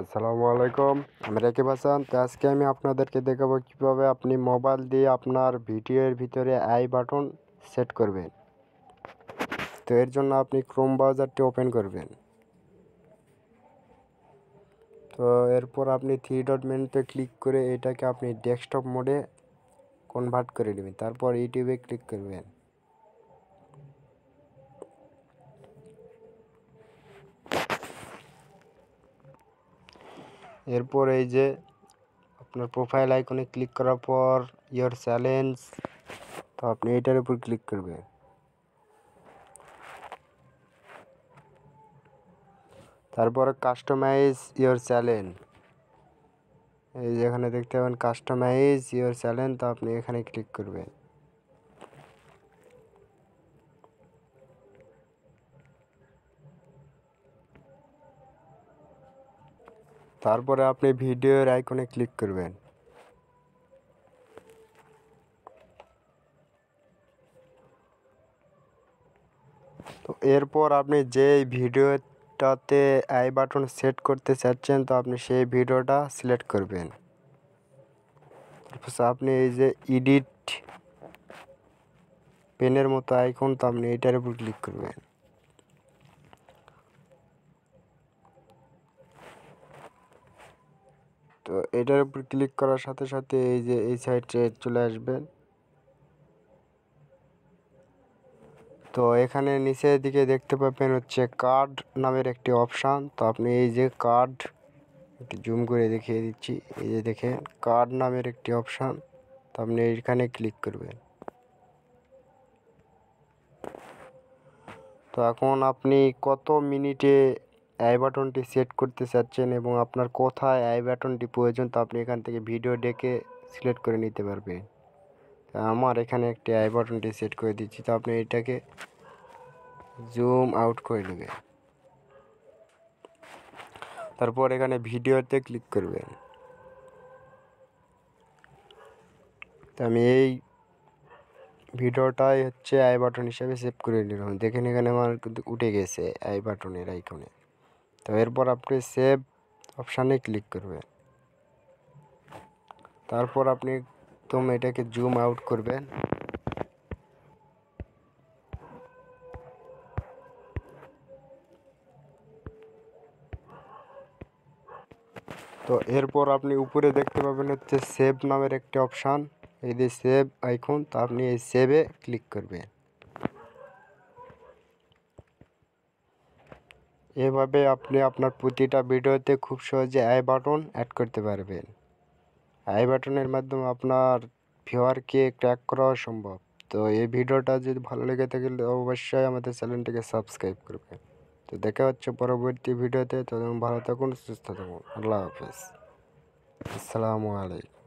আসসালামু আলাইকুম, আমি রাকিব হাসান। তো আজকে আমি আপনাদেরকে দেখাবো কিভাবে আপনি মোবাইল দিয়ে আপনার ভিডিওর ভিতরে আই বাটন সেট করবেন। তো এর জন্য আপনি ক্রোম ব্রাউজারটি ওপেন করবেন। তো এরপর আপনি থ্রি ডট মেনুতে ক্লিক করে এটাকে আপনি ডেস্কটপ মোডে কনভার্ট করে নেবেন। তারপর ইউটিউবে ক্লিক করবেন। এরপর এই যে আপনার প্রোফাইল আইকনে ক্লিক করার পর ইয়োর চ্যালেঞ্জ, তো আপনি এটার উপর ক্লিক করবেন। তারপরে কাস্টমাইজ ইয়োর চ্যানেল, এই যে এখানে দেখতে পাবেন কাস্টমাইজ ইয়োর চ্যানেল, তো আপনি এখানে ক্লিক করবেন। তারপরে আপনি ভিডিওর আইকনে ক্লিক করবেন। তো এরপর আপনি যে ভিডিওটাতে আই বাটন সেট করতে চাচ্ছেন, তো আপনি সেই ভিডিওটা সিলেক্ট করবেন। তারপর আপনি এই যে এডিট পেনের মতো আইকন, তো আপনি এটার উপর ক্লিক করবেন। তো এটার উপর ক্লিক করার সাথে সাথে এই যে এই সাইডে চলে আসবেন। তো এখানে নিচের দিকে দেখতে পাবেন হচ্ছে কার্ড নামের একটি অপশান। তো আপনি এই যে কার্ড, একটু জুম করে দেখিয়ে দিচ্ছি, এই যে দেখেন কার্ড নামের একটি অপশান, তো আপনি এইখানে ক্লিক করবেন। তো এখন আপনি কত মিনিটে আই বাটনটি সেট করতে চাচ্ছেন এবং আপনার কোথায় আই বাটনটি প্রয়োজন, তো আপনি এখান থেকে ভিডিও ডেকে সিলেক্ট করে নিতে পারবেন। আমার এখানে একটি আই বাটনটি সেট করে দিচ্ছি, তো আপনি এটাকে জুম আউট করে নেবেন। তারপর এখানে ভিডিওতে ক্লিক করবেন। তো আমি এই ভিডিওটাই হচ্ছে আই বাটন হিসেবে সেভ করে নিলাম। দেখেন এখানে আমার কিন্তু উঠে গেছে আই বাটনের আইকনে। তো এরপর আপনি সেভ অপশানে ক্লিক করবেন। তারপর আপনি একদম এটাকে জুম আউট করবেন। তো এরপর আপনি উপরে দেখতে পাবেন হচ্ছে সেভ নামের একটি অপশান, এই যে সেভ আইকন, তো আপনি এই সেভে ক্লিক করবেন। এভাবে আপনি আপনার প্রতিটা ভিডিওতে খুব সহজে আই বাটন অ্যাড করতে পারবেন। আই বাটনের মাধ্যমে আপনার ভিউয়ারকে ট্র্যাক করাও সম্ভব। তো এই ভিডিওটা যদি ভালো লেগে থাকে অবশ্যই আমাদের চ্যানেলটিকে সাবস্ক্রাইব করবেন। তো দেখা হচ্ছে পরবর্তী ভিডিওতে। ততক্ষণ ভালো থাকুন, সুস্থ থাকুন। আল্লাহ হাফেজ। আসসালামু আলাইকুম।